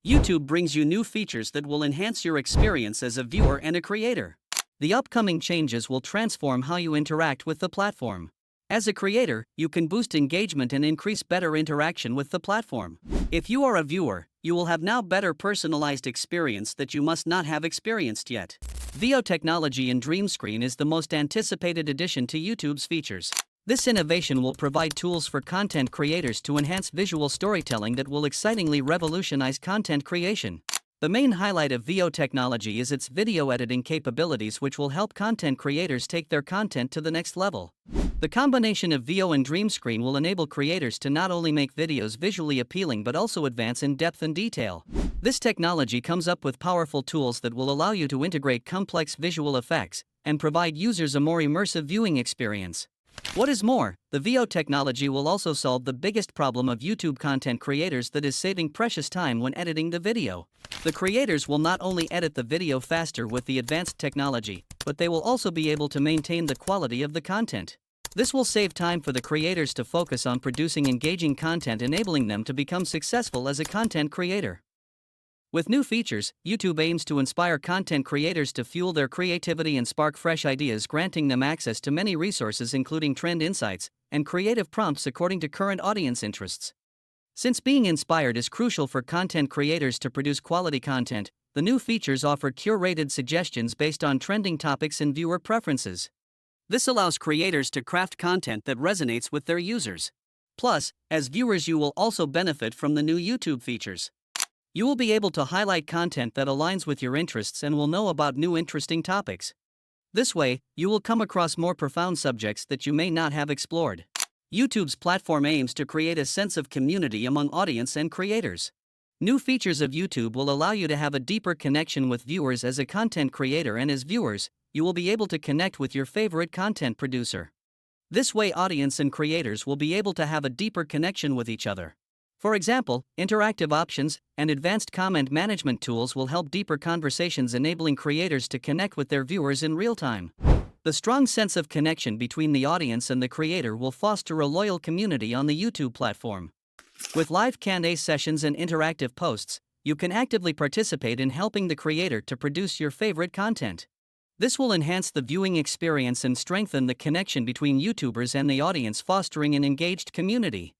YouTube brings you new features that will enhance your experience as a viewer and a creator. The upcoming changes will transform how you interact with the platform. As a creator, you can boost engagement and increase better interaction with the platform. If you are a viewer, you will have now better personalized experience that you must not have experienced yet. VO technology in Dream Screen is the most anticipated addition to YouTube's features. This innovation will provide tools for content creators to enhance visual storytelling that will excitingly revolutionize content creation. The main highlight of VO technology is its video editing capabilities, which will help content creators take their content to the next level. The combination of VO and Dream Screen will enable creators to not only make videos visually appealing but also advance in depth and detail. This technology comes up with powerful tools that will allow you to integrate complex visual effects and provide users a more immersive viewing experience. What is more, the VO technology will also solve the biggest problem of YouTube content creators, that is saving precious time when editing the video. The creators will not only edit the video faster with the advanced technology, but they will also be able to maintain the quality of the content. This will save time for the creators to focus on producing engaging content, enabling them to become successful as a content creator. With new features, YouTube aims to inspire content creators to fuel their creativity and spark fresh ideas, granting them access to many resources including trend insights and creative prompts according to current audience interests. Since being inspired is crucial for content creators to produce quality content, the new features offer curated suggestions based on trending topics and viewer preferences. This allows creators to craft content that resonates with their users. Plus, as viewers, you will also benefit from the new YouTube features. You will be able to highlight content that aligns with your interests and will know about new interesting topics. This way, you will come across more profound subjects that you may not have explored. YouTube's platform aims to create a sense of community among audience and creators. New features of YouTube will allow you to have a deeper connection with viewers as a content creator, and as viewers, you will be able to connect with your favorite content producer. This way, audience and creators will be able to have a deeper connection with each other. For example, interactive options and advanced comment management tools will help deeper conversations, enabling creators to connect with their viewers in real time. The strong sense of connection between the audience and the creator will foster a loyal community on the YouTube platform. With live Q&A sessions and interactive posts, you can actively participate in helping the creator to produce your favorite content. This will enhance the viewing experience and strengthen the connection between YouTubers and the audience, fostering an engaged community.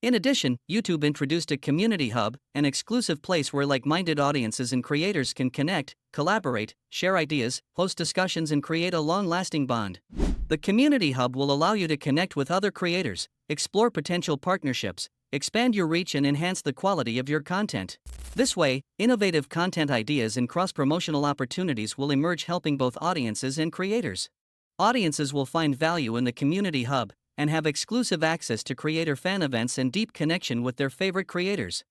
In addition, YouTube introduced a community hub, an exclusive place where like-minded audiences and creators can connect, collaborate, share ideas, host discussions, and create a long-lasting bond. The community hub will allow you to connect with other creators, explore potential partnerships, expand your reach, and enhance the quality of your content. This way, innovative content ideas and cross-promotional opportunities will emerge, helping both audiences and creators. Audiences will find value in the community hub and have exclusive access to creator fan events and deep connection with their favorite creators.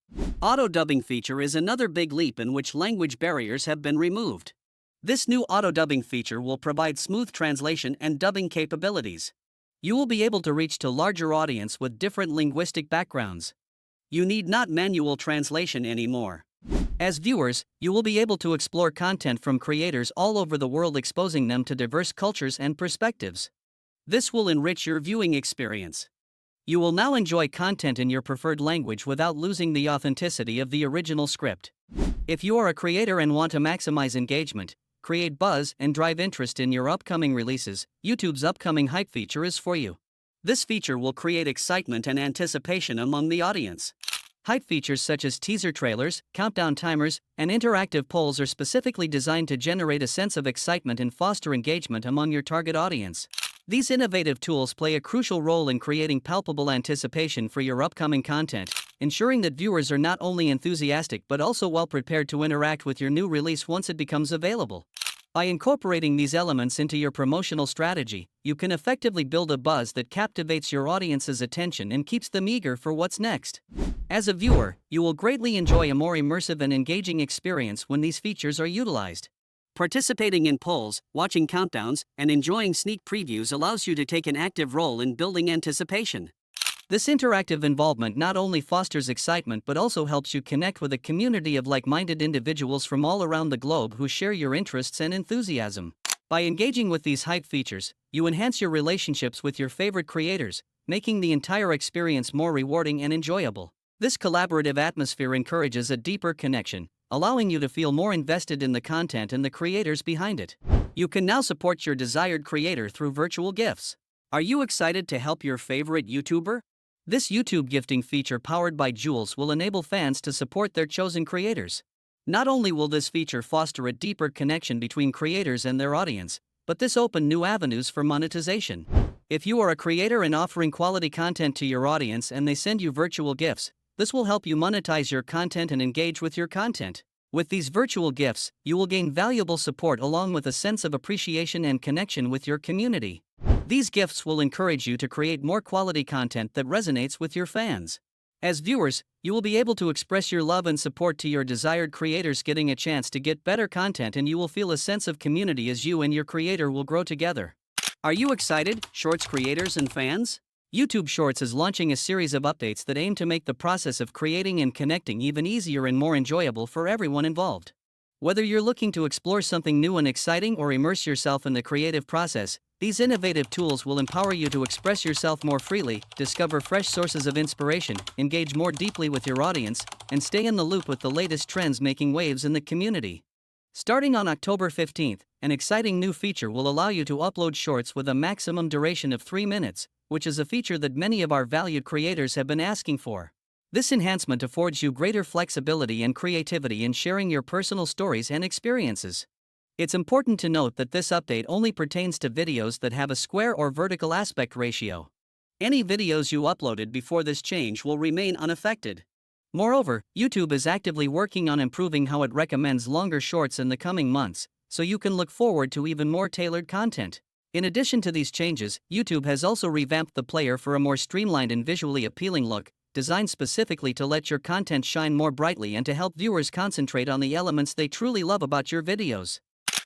Auto-dubbing feature is another big leap in which language barriers have been removed. This new auto-dubbing feature will provide smooth translation and dubbing capabilities. You will be able to reach to larger audience with different linguistic backgrounds. You need not manual translation anymore. As viewers, you will be able to explore content from creators all over the world, exposing them to diverse cultures and perspectives. This will enrich your viewing experience. You will now enjoy content in your preferred language without losing the authenticity of the original script. If you are a creator and want to maximize engagement, create buzz, and drive interest in your upcoming releases, YouTube's upcoming hype feature is for you. This feature will create excitement and anticipation among the audience. Hype features such as teaser trailers, countdown timers, and interactive polls are specifically designed to generate a sense of excitement and foster engagement among your target audience. These innovative tools play a crucial role in creating palpable anticipation for your upcoming content, ensuring that viewers are not only enthusiastic but also well prepared to interact with your new release once it becomes available. By incorporating these elements into your promotional strategy, you can effectively build a buzz that captivates your audience's attention and keeps them eager for what's next. As a viewer, you will greatly enjoy a more immersive and engaging experience when these features are utilized. Participating in polls, watching countdowns, and enjoying sneak previews allows you to take an active role in building anticipation. This interactive involvement not only fosters excitement but also helps you connect with a community of like-minded individuals from all around the globe who share your interests and enthusiasm. By engaging with these hype features, you enhance your relationships with your favorite creators, making the entire experience more rewarding and enjoyable. This collaborative atmosphere encourages a deeper connection, allowing you to feel more invested in the content and the creators behind it. You can now support your desired creator through virtual gifts. Are you excited to help your favorite YouTuber? This YouTube gifting feature powered by Jules will enable fans to support their chosen creators. Not only will this feature foster a deeper connection between creators and their audience, but this opens new avenues for monetization. If you are a creator and offering quality content to your audience and they send you virtual gifts, this will help you monetize your content and engage with your content. With these virtual gifts, you will gain valuable support along with a sense of appreciation and connection with your community. These gifts will encourage you to create more quality content that resonates with your fans. As viewers, you will be able to express your love and support to your desired creators, getting a chance to get better content, and you will feel a sense of community as you and your creator will grow together. Are you excited, Shorts creators and fans? YouTube Shorts is launching a series of updates that aim to make the process of creating and connecting even easier and more enjoyable for everyone involved. Whether you're looking to explore something new and exciting or immerse yourself in the creative process, these innovative tools will empower you to express yourself more freely, discover fresh sources of inspiration, engage more deeply with your audience, and stay in the loop with the latest trends making waves in the community. Starting on October 15th, an exciting new feature will allow you to upload shorts with a maximum duration of 3 minutes, which is a feature that many of our valued creators have been asking for. This enhancement affords you greater flexibility and creativity in sharing your personal stories and experiences. It's important to note that this update only pertains to videos that have a square or vertical aspect ratio. Any videos you uploaded before this change will remain unaffected. Moreover, YouTube is actively working on improving how it recommends longer shorts in the coming months, so you can look forward to even more tailored content. In addition to these changes, YouTube has also revamped the player for a more streamlined and visually appealing look, designed specifically to let your content shine more brightly and to help viewers concentrate on the elements they truly love about your videos.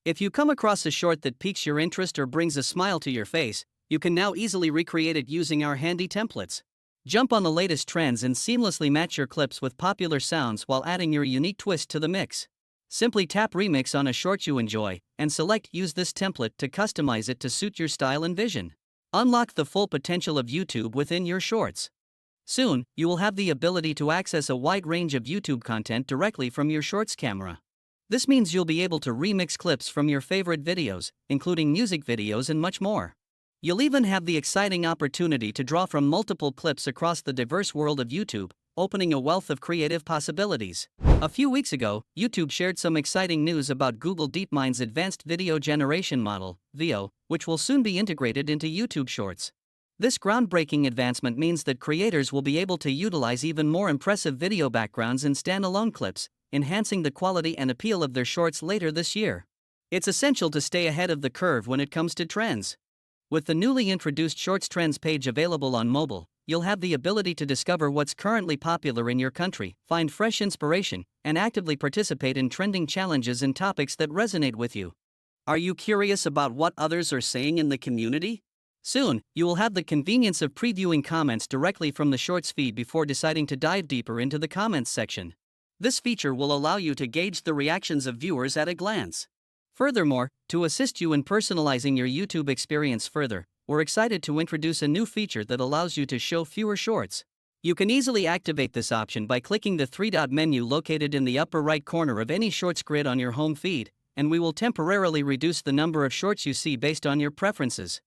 If you come across a short that piques your interest or brings a smile to your face, you can now easily recreate it using our handy templates. Jump on the latest trends and seamlessly match your clips with popular sounds while adding your unique twist to the mix. Simply tap Remix on a short you enjoy, and select Use this template to customize it to suit your style and vision. Unlock the full potential of YouTube within your shorts. Soon, you will have the ability to access a wide range of YouTube content directly from your shorts camera. This means you'll be able to remix clips from your favorite videos, including music videos and much more. You'll even have the exciting opportunity to draw from multiple clips across the diverse world of YouTube, opening a wealth of creative possibilities. A few weeks ago, YouTube shared some exciting news about Google DeepMind's advanced video generation model, VO, which will soon be integrated into YouTube Shorts. This groundbreaking advancement means that creators will be able to utilize even more impressive video backgrounds in standalone clips, enhancing the quality and appeal of their shorts later this year. It's essential to stay ahead of the curve when it comes to trends. With the newly introduced Shorts Trends page available on mobile, you'll have the ability to discover what's currently popular in your country, find fresh inspiration, and actively participate in trending challenges and topics that resonate with you. Are you curious about what others are saying in the community? Soon, you will have the convenience of previewing comments directly from the Shorts feed before deciding to dive deeper into the comments section. This feature will allow you to gauge the reactions of viewers at a glance. Furthermore, to assist you in personalizing your YouTube experience further, we're excited to introduce a new feature that allows you to show fewer shorts. You can easily activate this option by clicking the three-dot menu located in the upper right corner of any Shorts grid on your home feed, and we will temporarily reduce the number of shorts you see based on your preferences.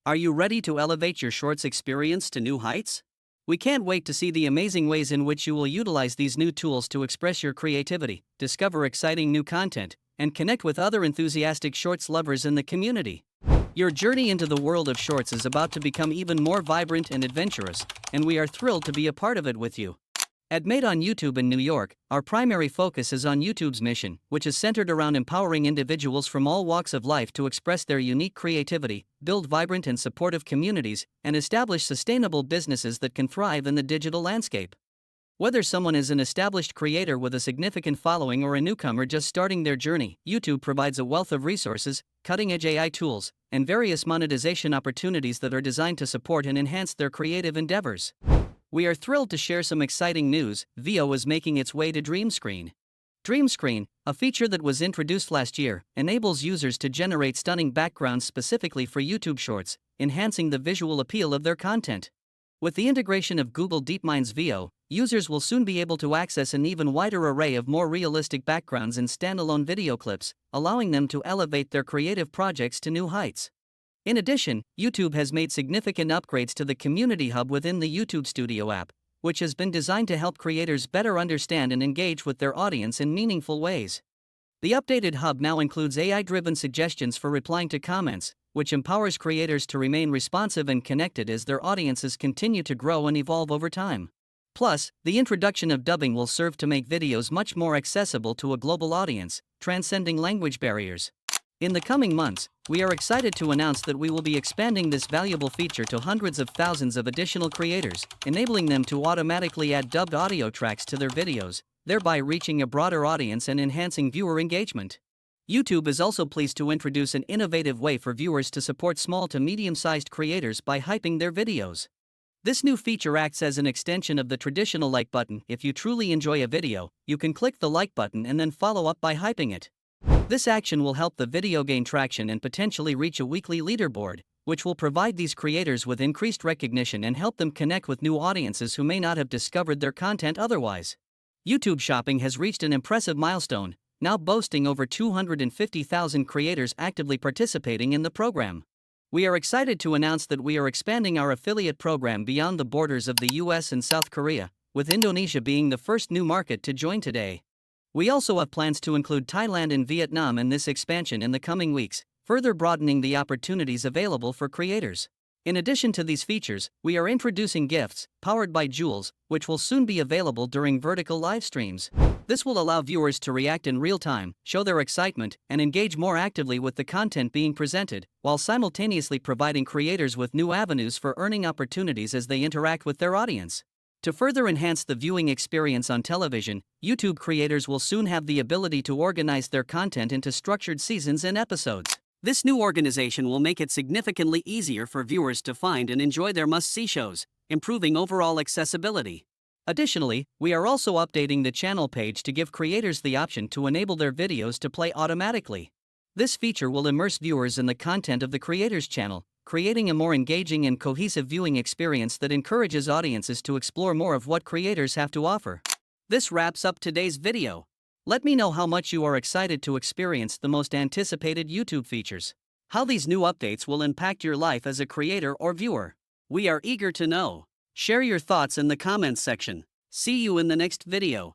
Are you ready to elevate your Shorts experience to new heights? We can't wait to see the amazing ways in which you will utilize these new tools to express your creativity, discover exciting new content, and connect with other enthusiastic Shorts lovers in the community. Your journey into the world of Shorts is about to become even more vibrant and adventurous, and we are thrilled to be a part of it with you. At Made on YouTube in New York, our primary focus is on YouTube's mission, which is centered around empowering individuals from all walks of life to express their unique creativity, build vibrant and supportive communities, and establish sustainable businesses that can thrive in the digital landscape. Whether someone is an established creator with a significant following or a newcomer just starting their journey, YouTube provides a wealth of resources, cutting-edge AI tools, and various monetization opportunities that are designed to support and enhance their creative endeavors. We are thrilled to share some exciting news. VO is making its way to Dream Screen. Dream Screen, a feature that was introduced last year, enables users to generate stunning backgrounds specifically for YouTube Shorts, enhancing the visual appeal of their content. With the integration of Google DeepMind's VO, users will soon be able to access an even wider array of more realistic backgrounds in standalone video clips, allowing them to elevate their creative projects to new heights. In addition, YouTube has made significant upgrades to the Community Hub within the YouTube Studio app, which has been designed to help creators better understand and engage with their audience in meaningful ways. The updated hub now includes AI-driven suggestions for replying to comments, which empowers creators to remain responsive and connected as their audiences continue to grow and evolve over time. Plus, the introduction of dubbing will serve to make videos much more accessible to a global audience, transcending language barriers. In the coming months, we are excited to announce that we will be expanding this valuable feature to hundreds of thousands of additional creators, enabling them to automatically add dubbed audio tracks to their videos, thereby reaching a broader audience and enhancing viewer engagement. YouTube is also pleased to introduce an innovative way for viewers to support small to medium-sized creators by hyping their videos. This new feature acts as an extension of the traditional like button. If you truly enjoy a video, you can click the like button and then follow up by hyping it. This action will help the video gain traction and potentially reach a weekly leaderboard, which will provide these creators with increased recognition and help them connect with new audiences who may not have discovered their content otherwise. YouTube Shopping has reached an impressive milestone, now boasting over 250,000 creators actively participating in the program. We are excited to announce that we are expanding our affiliate program beyond the borders of the US and South Korea, with Indonesia being the first new market to join today. We also have plans to include Thailand and Vietnam in this expansion in the coming weeks, further broadening the opportunities available for creators. In addition to these features, we are introducing gifts, powered by Jewels, which will soon be available during vertical live streams. This will allow viewers to react in real time, show their excitement, and engage more actively with the content being presented, while simultaneously providing creators with new avenues for earning opportunities as they interact with their audience. To further enhance the viewing experience on television, YouTube creators will soon have the ability to organize their content into structured seasons and episodes. This new organization will make it significantly easier for viewers to find and enjoy their must-see shows, improving overall accessibility. Additionally, we are also updating the channel page to give creators the option to enable their videos to play automatically. This feature will immerse viewers in the content of the creator's channel, creating a more engaging and cohesive viewing experience that encourages audiences to explore more of what creators have to offer. This wraps up today's video. Let me know how much you are excited to experience the most anticipated YouTube features. How these new updates will impact your life as a creator or viewer. We are eager to know. Share your thoughts in the comments section. See you in the next video.